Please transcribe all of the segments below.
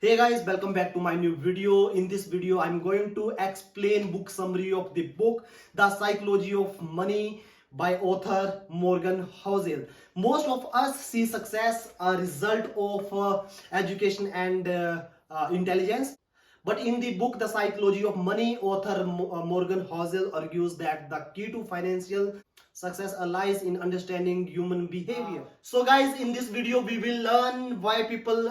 Hey guys, welcome back to my new video. In this video, I'm going to explain book summary of the book The Psychology of Money by author Morgan Housel. Most of us see success a result of education and intelligence. But in the book The Psychology of Money, author Morgan Housel argues that the key to financial success lies in understanding human behavior. So guys, in this video we will learn why people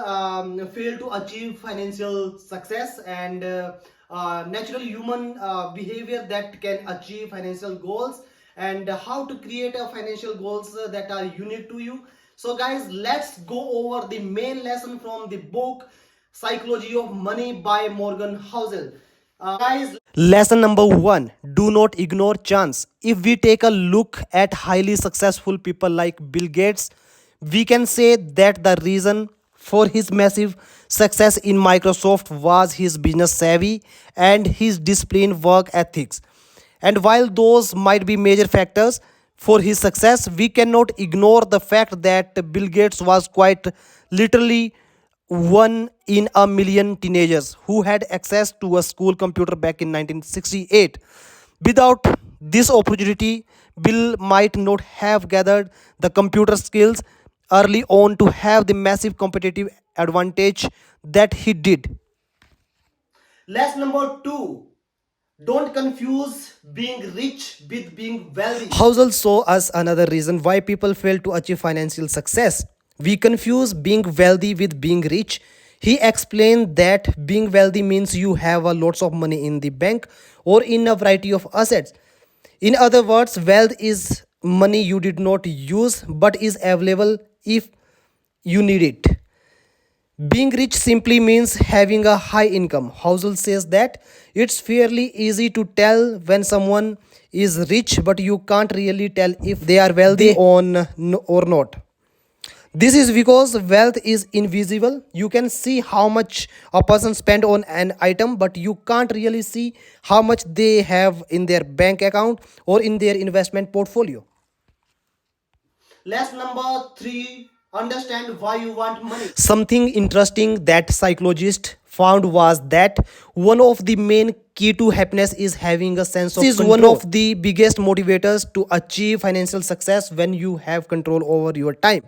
fail to achieve financial success and natural human behavior that can achieve financial goals, and how to create a financial goals that are unique to you. So guys, let's go over the main lesson from the book Psychology of Money by Morgan Housel. Guys, lesson number 1, do not ignore chance. If we take a look at highly successful people like Bill Gates, we can say that the reason for his massive success in Microsoft was his business savvy and his disciplined work ethics. And while those might be major factors for his success, we cannot ignore the fact that Bill Gates was quite literally one in a million teenagers who had access to a school computer back in 1968. Without this opportunity, Bill might not have gathered the computer skills early on to have the massive competitive advantage that he did. Lesson number 2, don't confuse being rich with being wealthy. Housel saw us another reason why people fail to achieve financial success. We confuse being wealthy with being rich. He explained that being wealthy means you have a lots of money in the bank or in a variety of assets. In other words, wealth is money you did not use but is available if you need it. Being rich simply means having a high income. Housel says that it's fairly easy to tell when someone is rich, but you can't really tell if they are wealthy or not. This is because wealth is invisible. You can see how much a person spent on an item, but you can't really see how much they have in their bank account or in their investment portfolio. Lesson number 3, understand why you want money. Something interesting that psychologists found was that one of the main key to happiness is having a sense of control. This is one of the biggest motivators to achieve financial success. When you have control over your time,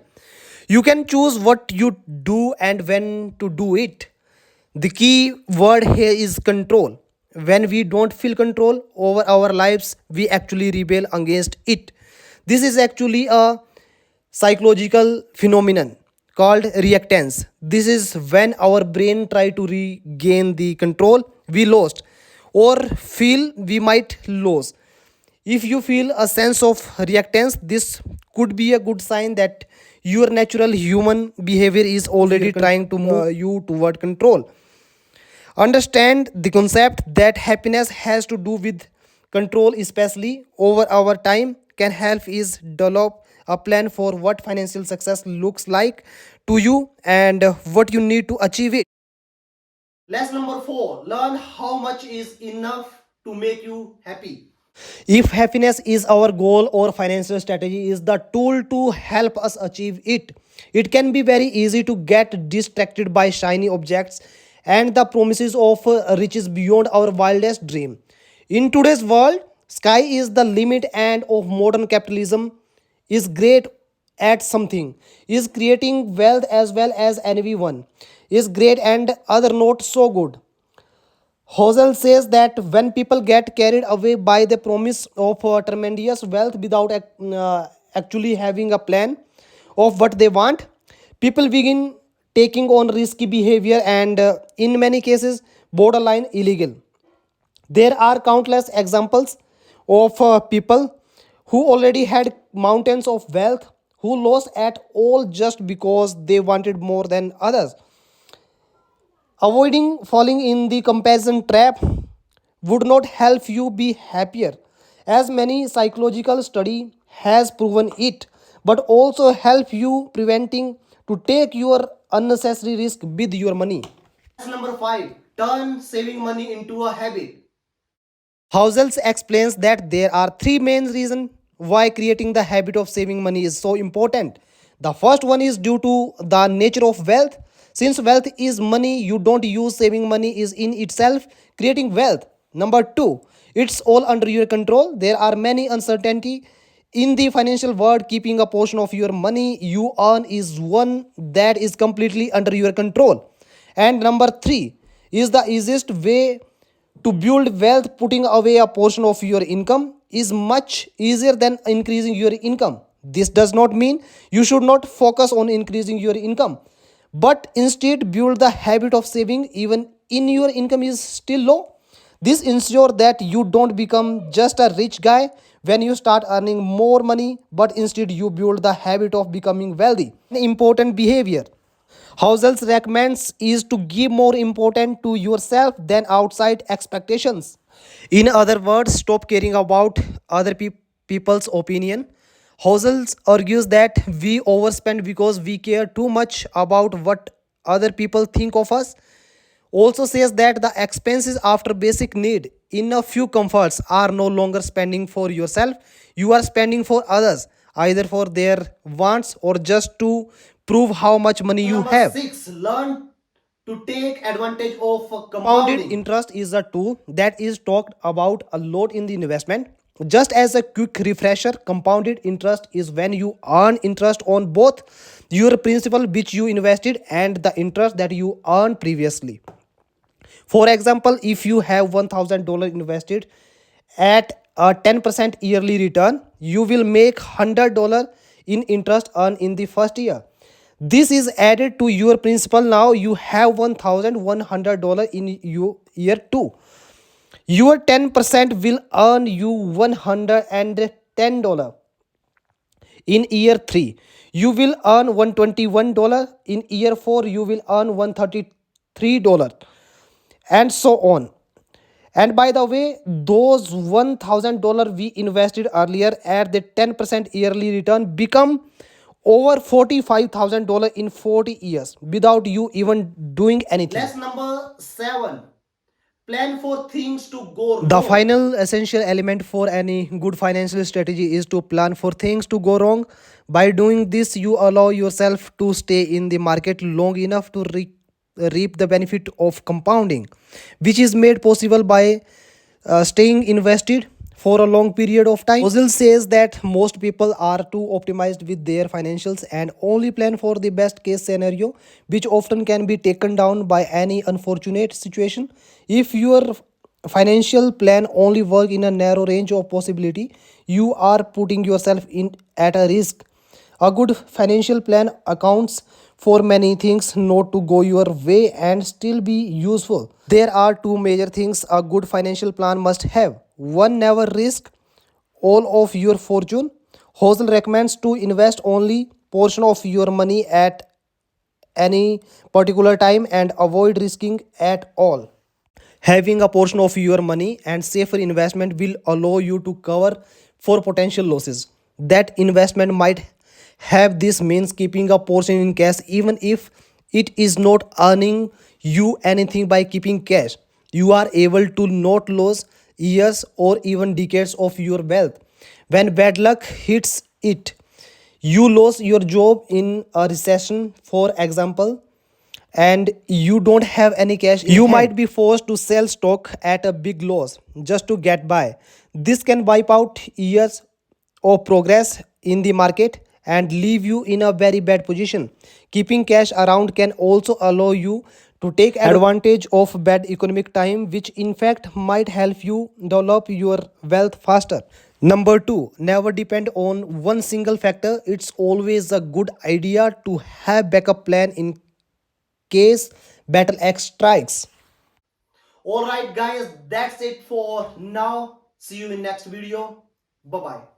you can choose what you do and when to do it. The key word here is control. When we don't feel control over our lives, we actually rebel against it. This is actually a psychological phenomenon called reactance. This is when our brain try to regain the control we lost or feel we might lose. If you feel a sense of reactance, this could be a good sign that your natural human behavior is already trying to move you toward control. Understand the concept that happiness has to do with control, especially over our time, can help is develop a plan for what financial success looks like to you and what you need to achieve it. Lesson number 4, learn how much is enough to make you happy. If happiness is our goal or financial strategy is the tool to help us achieve it, it can be very easy to get distracted by shiny objects and the promises of riches beyond our wildest dream. In today's world, sky is the limit and of modern capitalism is great at something, is creating wealth as well as anyone, is great and other not so good. Housel says that when people get carried away by the promise of tremendous wealth without actually having a plan of what they want, people begin taking on risky behavior and, in many cases, borderline illegal. There are countless examples of people who already had mountains of wealth who lost at all just because they wanted more than others. Avoiding falling in the comparison trap would not help you be happier, as many psychological study has proven it, but also help you preventing to take your unnecessary risk with your money. Number 5, turn saving money into a habit. Housel explains that there are three main reasons why creating the habit of saving money is so important. The first one is due to the nature of wealth. Since wealth is money, you don't use saving money is in itself creating wealth. Number two, it's all under your control. There are many uncertainty in the financial world. Keeping a portion of your money you earn is one that is completely under your control. And number three is the easiest way to build wealth. Putting away a portion of your income is much easier than increasing your income. This does not mean you should not focus on increasing your income, but instead build the habit of saving even in your income is still low. This ensures that you don't become just a rich guy when you start earning more money, but instead you build the habit of becoming wealthy. An important behavior Housel's recommends is to give more importance to yourself than outside expectations. In other words, stop caring about other people's opinion. Housel argues that we overspend because we care too much about what other people think of us. Also says that the expenses after basic need in a few comforts are no longer spending for yourself. You are spending for others, either for their wants or just to prove how much money you have. 6, learn to take advantage of compounded interest is a tool that is talked about a lot in the investment. Just as a quick refresher, compounded interest is when you earn interest on both your principal which you invested and the interest that you earned previously. For example, if you have $1,000 invested at a 10% yearly return, you will make $100 in interest earned in the first year. This is added to your principal. Now you have $1,100 in year 2. Your 10% will earn you $110 in year 3. You will earn $121 in year 4. You will earn $133 and so on. And by the way, those $1,000 we invested earlier at the 10% yearly return become over $45,000 in 40 years without you even doing anything. Lesson number 7. Plan for things to go wrong. The final essential element for any good financial strategy is to plan for things to go wrong. By doing this, you allow yourself to stay in the market long enough to reap the benefit of compounding, which is made possible by staying invested for a long period of time. Ozil says that most people are too optimized with their financials and only plan for the best case scenario, which often can be taken down by any unfortunate situation. If your financial plan only work in a narrow range of possibility, you are putting yourself in at a risk. A good financial plan accounts for many things not to go your way and still be useful. There are two major things a good financial plan must have. One, never risk all of your fortune. Housel recommends to invest only portion of your money at any particular time and avoid risking at all. Having a portion of your money and safer investment will allow you to cover for potential losses that investment might have. This means keeping a portion in cash even if it is not earning you anything. By keeping cash, you are able to not lose years or even decades of your wealth. When bad luck hits it, you lose your job in a recession, for example, and you don't have any cash in hand, might be forced to sell stock at a big loss just to get by. This can wipe out years of progress in the market and leave you in a very bad position. Keeping cash around can also allow you to take advantage of bad economic time, which in fact might help you develop your wealth faster. Number 2, never depend on one single factor. It's always a good idea to have backup plan in case battle X strikes. Alright guys, that's it for now. See you in next video. Bye bye.